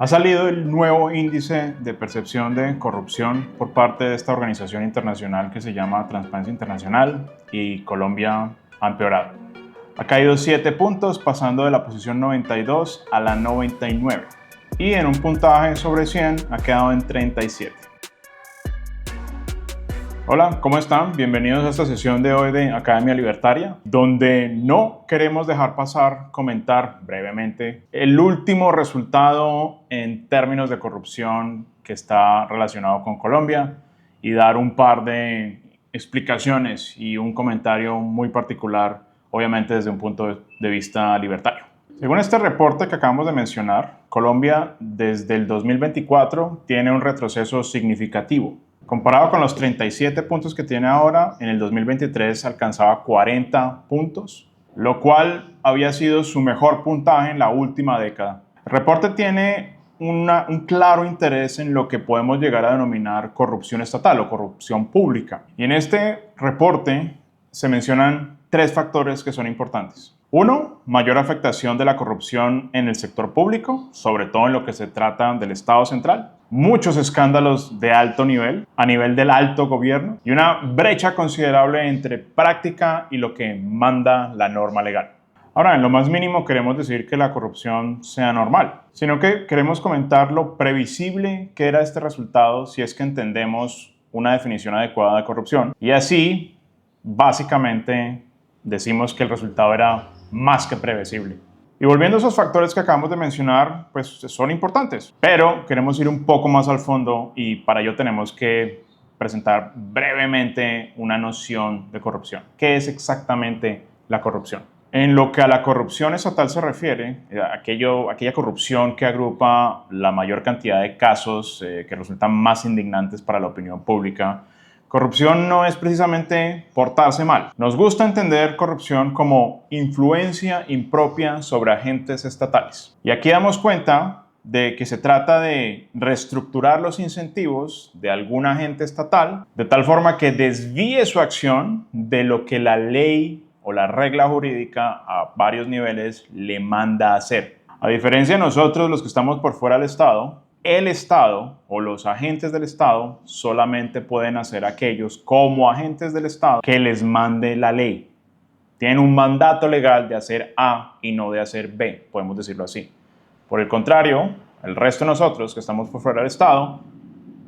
Ha salido el nuevo índice de percepción de corrupción por parte de esta organización internacional que se llama Transparencia Internacional y Colombia ha empeorado. Ha caído 7 puntos, pasando de la posición 92 a la 99 y en un puntaje sobre 100 ha quedado en 37. Hola, ¿cómo están? Bienvenidos a esta sesión de hoy de Academia Libertaria, donde no queremos dejar pasar comentar brevemente el último resultado en términos de corrupción que está relacionado con Colombia y dar un par de explicaciones y un comentario muy particular, obviamente desde un punto de vista libertario. Según este reporte que acabamos de mencionar, Colombia desde el 2024 tiene un retroceso significativo. Comparado con los 37 puntos que tiene ahora, en el 2023 alcanzaba 40 puntos, lo cual había sido su mejor puntaje en la última década. El reporte tiene un claro interés en lo que podemos llegar a denominar corrupción estatal o corrupción pública. Y en este reporte se mencionan 3 factores que son importantes. 1. Mayor afectación de la corrupción en el sector público, sobre todo en lo que se trata del Estado central. Muchos escándalos de alto nivel, a nivel del alto gobierno, y una brecha considerable entre práctica y lo que manda la norma legal. Ahora, en lo más mínimo queremos decir que la corrupción sea normal, sino que queremos comentar lo previsible que era este resultado si es que entendemos una definición adecuada de corrupción. Y así, básicamente, decimos que el resultado era más que previsible. Y volviendo a esos factores que acabamos de mencionar, pues son importantes, pero queremos ir un poco más al fondo y para ello tenemos que presentar brevemente una noción de corrupción. ¿Qué es exactamente la corrupción? En lo que a la corrupción estatal se refiere, aquella corrupción que agrupa la mayor cantidad de casos que resultan más indignantes para la opinión pública. Corrupción no es precisamente portarse mal. Nos gusta entender corrupción como influencia impropia sobre agentes estatales. Y aquí damos cuenta de que se trata de reestructurar los incentivos de algún agente estatal de tal forma que desvíe su acción de lo que la ley o la regla jurídica a varios niveles le manda a hacer. A diferencia de nosotros, los que estamos por fuera del Estado, el Estado o los agentes del Estado solamente pueden hacer aquellos como agentes del Estado que les mande la ley. Tienen un mandato legal de hacer A y no de hacer B, podemos decirlo así. Por el contrario, el resto de nosotros que estamos por fuera del Estado,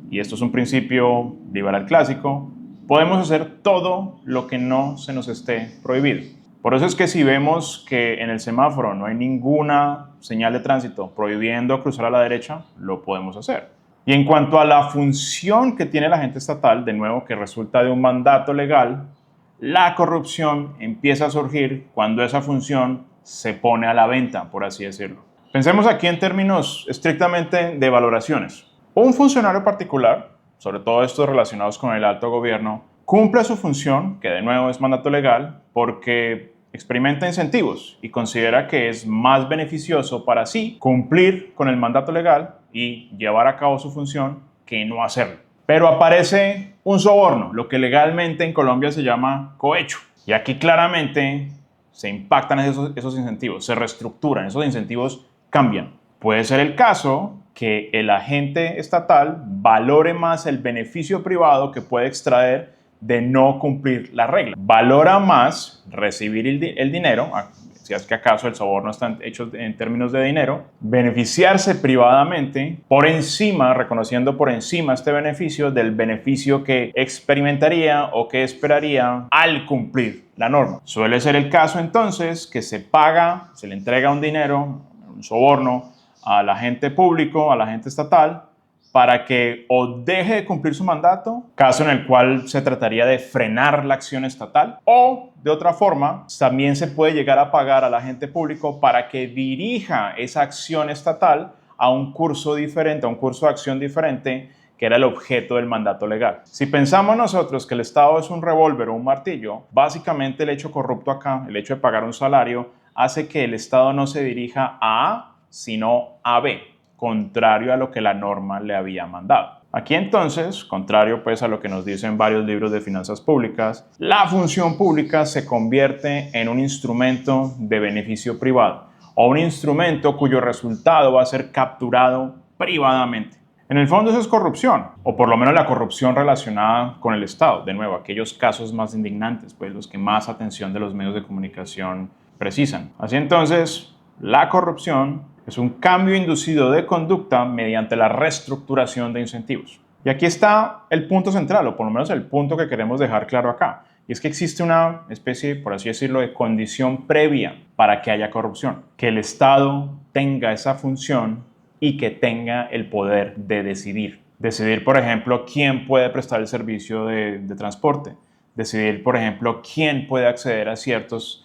y esto es un principio liberal clásico, podemos hacer todo lo que no se nos esté prohibido. Por eso es que si vemos que en el semáforo no hay ninguna señal de tránsito prohibiendo cruzar a la derecha, lo podemos hacer. Y en cuanto a la función que tiene el agente estatal, de nuevo que resulta de un mandato legal, la corrupción empieza a surgir cuando esa función se pone a la venta, por así decirlo. Pensemos aquí en términos estrictamente de valoraciones. Un funcionario particular, sobre todo estos relacionados con el alto gobierno, cumple su función, que de nuevo es mandato legal, porque experimenta incentivos y considera que es más beneficioso para sí cumplir con el mandato legal y llevar a cabo su función que no hacerlo. Pero aparece un soborno, lo que legalmente en Colombia se llama cohecho. Y aquí claramente se impactan esos incentivos, se reestructuran, esos incentivos cambian. Puede ser el caso que el agente estatal valore más el beneficio privado que puede extraer de no cumplir la regla. Valora más recibir el dinero, si es que acaso el soborno está hecho en términos de dinero, beneficiarse privadamente por encima, reconociendo por encima este beneficio del beneficio que experimentaría o que esperaría al cumplir la norma. Suele ser el caso entonces que se le entrega un dinero, un soborno al agente público, al agente estatal, para que o deje de cumplir su mandato, caso en el cual se trataría de frenar la acción estatal, o de otra forma, también se puede llegar a pagar al agente público para que dirija esa acción estatal a un curso diferente, a un curso de acción diferente, que era el objeto del mandato legal. Si pensamos nosotros que el Estado es un revólver o un martillo, básicamente el hecho corrupto acá, el hecho de pagar un salario, hace que el Estado no se dirija a A, sino a B, contrario a lo que la norma le había mandado. Aquí entonces, contrario pues a lo que nos dicen varios libros de finanzas públicas, la función pública se convierte en un instrumento de beneficio privado o un instrumento cuyo resultado va a ser capturado privadamente. En el fondo eso es corrupción, o por lo menos la corrupción relacionada con el Estado. De nuevo, aquellos casos más indignantes, pues los que más atención de los medios de comunicación precisan. Así entonces, la corrupción es un cambio inducido de conducta mediante la reestructuración de incentivos. Y aquí está el punto central, o por lo menos el punto que queremos dejar claro acá. Y es que existe una especie, por así decirlo, de condición previa para que haya corrupción. Que el Estado tenga esa función y que tenga el poder de decidir. Decidir, por ejemplo, quién puede prestar el servicio de transporte. Decidir, por ejemplo, quién puede acceder a ciertos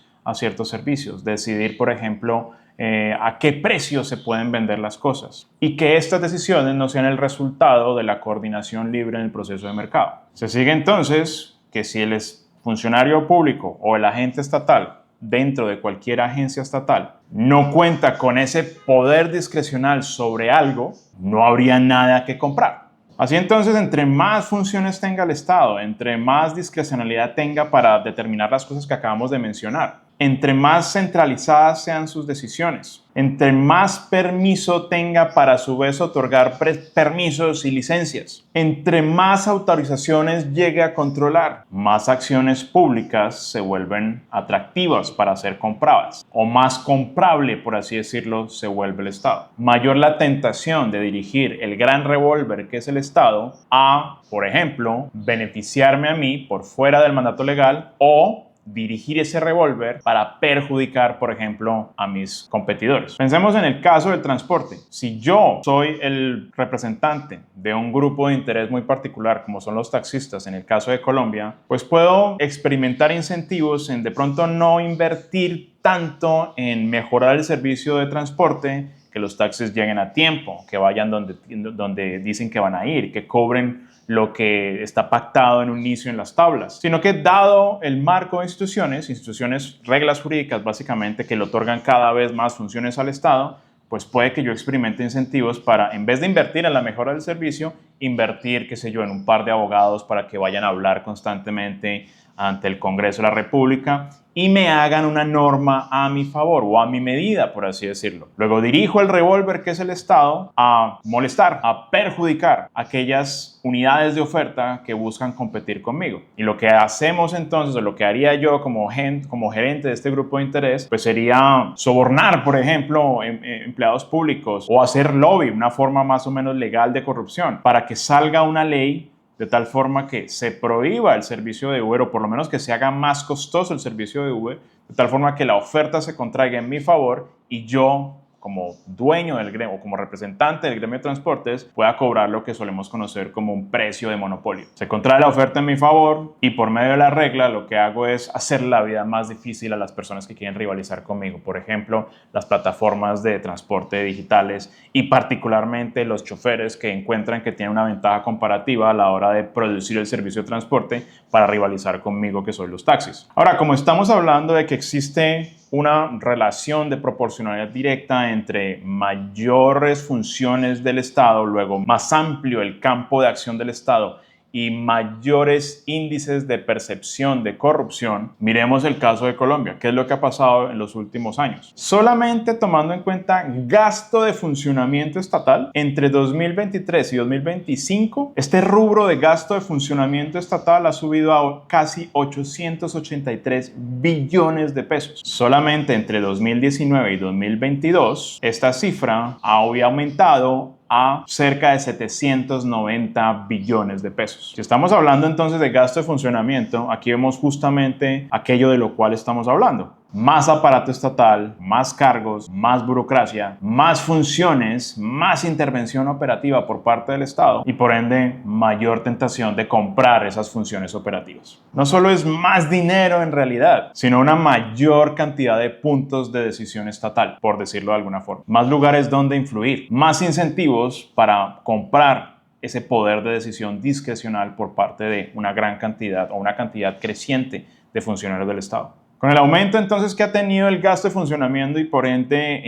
servicios. Decidir, por ejemplo, a qué precio se pueden vender las cosas. Y que estas decisiones no sean el resultado de la coordinación libre en el proceso de mercado. Se sigue entonces que si el funcionario público o el agente estatal dentro de cualquier agencia estatal no cuenta con ese poder discrecional sobre algo, no habría nada que comprar. Así entonces, entre más funciones tenga el Estado, entre más discrecionalidad tenga para determinar las cosas que acabamos de mencionar, entre más centralizadas sean sus decisiones, entre más permiso tenga para a su vez otorgar permisos y licencias, entre más autorizaciones llegue a controlar, más acciones públicas se vuelven atractivas para ser compradas, o más comprable, por así decirlo, se vuelve el Estado. Mayor la tentación de dirigir el gran revólver que es el Estado a, por ejemplo, beneficiarme a mí por fuera del mandato legal o dirigir ese revólver para perjudicar, por ejemplo, a mis competidores. Pensemos en el caso del transporte. Si yo soy el representante de un grupo de interés muy particular, como son los taxistas en el caso de Colombia, pues puedo experimentar incentivos en de pronto no invertir tanto en mejorar el servicio de transporte, que los taxis lleguen a tiempo, que vayan donde dicen que van a ir, que cobren lo que está pactado en un inicio en las tablas, sino que dado el marco de instituciones, reglas jurídicas básicamente que le otorgan cada vez más funciones al Estado, pues puede que yo experimente incentivos para, en vez de invertir en la mejora del servicio, invertir, qué sé yo, en un par de abogados para que vayan a hablar constantemente ante el Congreso de la República y me hagan una norma a mi favor o a mi medida, por así decirlo. Luego dirijo el revólver, que es el Estado, a molestar, a perjudicar aquellas unidades de oferta que buscan competir conmigo. Y lo que hacemos entonces, o lo que haría yo como gerente de este grupo de interés, pues sería sobornar, por ejemplo, empleados públicos o hacer lobby, una forma más o menos legal de corrupción, para que salga una ley de tal forma que se prohíba el servicio de Uber o por lo menos que se haga más costoso el servicio de Uber, de tal forma que la oferta se contraiga en mi favor y yo, como dueño del gremio o como representante del gremio de transportes, pueda cobrar lo que solemos conocer como un precio de monopolio. Se contrae la oferta en mi favor y por medio de la regla lo que hago es hacer la vida más difícil a las personas que quieren rivalizar conmigo. Por ejemplo, las plataformas de transporte digitales y particularmente los choferes que encuentran que tienen una ventaja comparativa a la hora de producir el servicio de transporte para rivalizar conmigo, que soy los taxis. Ahora, como estamos hablando de que existe una relación de proporcionalidad directa entre mayores funciones del Estado, luego más amplio el campo de acción del Estado y mayores índices de percepción de corrupción, miremos el caso de Colombia. ¿Qué es lo que ha pasado en los últimos años? Solamente tomando en cuenta gasto de funcionamiento estatal, entre 2023 y 2025, este rubro de gasto de funcionamiento estatal ha subido a casi 883 billones de pesos. Solamente entre 2019 y 2022, esta cifra ha aumentado a cerca de 790 billones de pesos. Si estamos hablando entonces de gasto de funcionamiento, aquí vemos justamente aquello de lo cual estamos hablando. Más aparato estatal, más cargos, más burocracia, más funciones, más intervención operativa por parte del Estado y por ende mayor tentación de comprar esas funciones operativas. No solo es más dinero en realidad, sino una mayor cantidad de puntos de decisión estatal, por decirlo de alguna forma. Más lugares donde influir, más incentivos para comprar ese poder de decisión discrecional por parte de una gran cantidad o una cantidad creciente de funcionarios del Estado. Con el aumento entonces que ha tenido el gasto de funcionamiento y por ende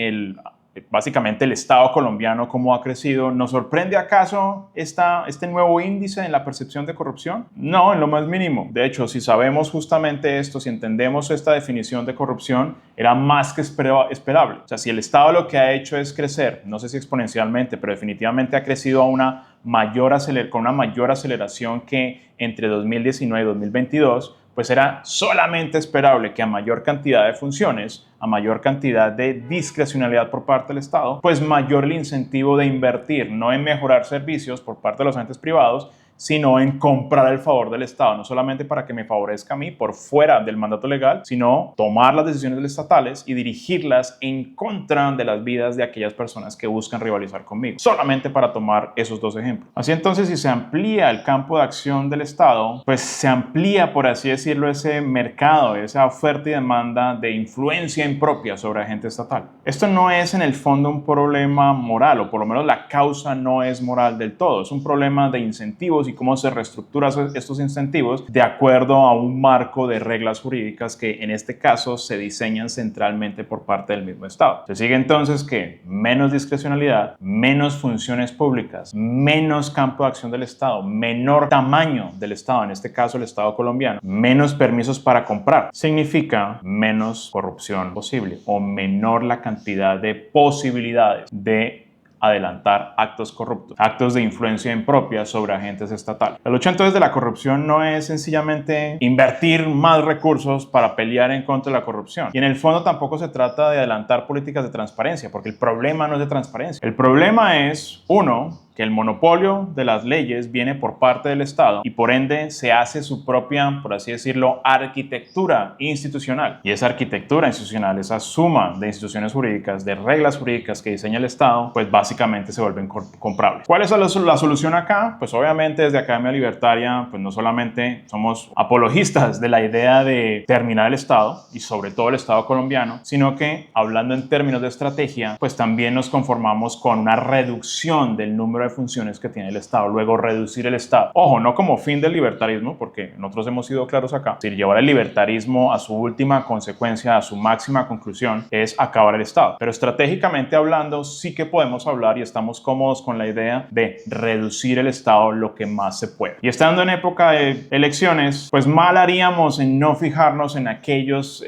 básicamente el Estado colombiano, cómo ha crecido. ¿Nos sorprende acaso este nuevo índice en la percepción de corrupción? No, en lo más mínimo. De hecho, si sabemos justamente esto, si entendemos esta definición de corrupción, era más que esperable. O sea, si el Estado lo que ha hecho es crecer, no sé si exponencialmente, pero definitivamente ha crecido con una mayor aceleración que entre 2019 y 2022, pues era solamente esperable que a mayor cantidad de funciones, a mayor cantidad de discrecionalidad por parte del Estado, pues mayor el incentivo de invertir, no en mejorar servicios por parte de los entes privados, sino en comprar el favor del Estado, no solamente para que me favorezca a mí por fuera del mandato legal, sino tomar las decisiones estatales y dirigirlas en contra de las vidas de aquellas personas que buscan rivalizar conmigo, solamente para tomar esos dos ejemplos. Así entonces, si se amplía el campo de acción del Estado, pues se amplía, por así decirlo, ese mercado, esa oferta y demanda de influencia impropia sobre agente estatal. Esto no es en el fondo un problema moral, o por lo menos la causa no es moral del todo, es un problema de incentivos y cómo se reestructuran estos incentivos de acuerdo a un marco de reglas jurídicas que en este caso se diseñan centralmente por parte del mismo Estado. Se sigue entonces que menos discrecionalidad, menos funciones públicas, menos campo de acción del Estado, menor tamaño del Estado, en este caso el Estado colombiano, menos permisos para comprar, significa menos corrupción posible o menor la cantidad de posibilidades de adelantar actos corruptos, actos de influencia impropia sobre agentes estatales. La lucha entonces de la corrupción no es sencillamente invertir más recursos para pelear en contra de la corrupción. Y en el fondo tampoco se trata de adelantar políticas de transparencia, porque el problema no es de transparencia. El problema es, uno, que el monopolio de las leyes viene por parte del Estado y por ende se hace su propia, por así decirlo, arquitectura institucional. Y esa arquitectura institucional, esa suma de instituciones jurídicas, de reglas jurídicas que diseña el Estado, pues básicamente se vuelven comprables. ¿Cuál es la solución acá? Pues obviamente desde Academia Libertaria, pues no solamente somos apologistas de la idea de terminar el Estado y sobre todo el Estado colombiano, sino que hablando en términos de estrategia, pues también nos conformamos con una reducción del número de funciones que tiene el Estado, luego reducir el Estado. Ojo, no como fin del libertarismo, porque nosotros hemos sido claros acá, si llevar el libertarismo a su última consecuencia, a su máxima conclusión, es acabar el Estado. Pero estratégicamente hablando, sí que podemos hablar y estamos cómodos con la idea de reducir el Estado lo que más se puede. Y estando en época de elecciones, pues mal haríamos en no fijarnos en aquellos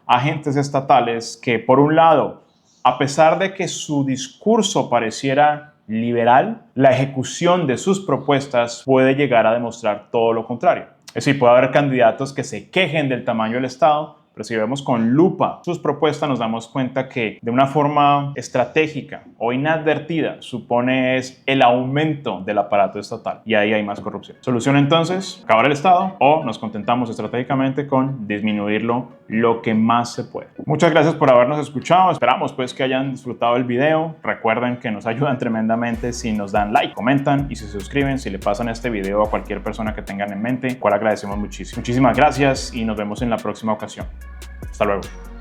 agentes estatales que, por un lado, a pesar de que su discurso pareciera liberal, la ejecución de sus propuestas puede llegar a demostrar todo lo contrario. Es decir, puede haber candidatos que se quejen del tamaño del Estado, pero si vemos con lupa sus propuestas nos damos cuenta que de una forma estratégica o inadvertida supone es el aumento del aparato estatal y ahí hay más corrupción. Solución entonces, acabar el Estado o nos contentamos estratégicamente con disminuirlo lo que más se puede. Muchas gracias por habernos escuchado, esperamos pues que hayan disfrutado el video, recuerden que nos ayudan tremendamente si nos dan like, comentan y se suscriben, si le pasan este video a cualquier persona que tengan en mente, cual agradecemos muchísimo. Muchísimas gracias y nos vemos en la próxima ocasión. Hasta luego.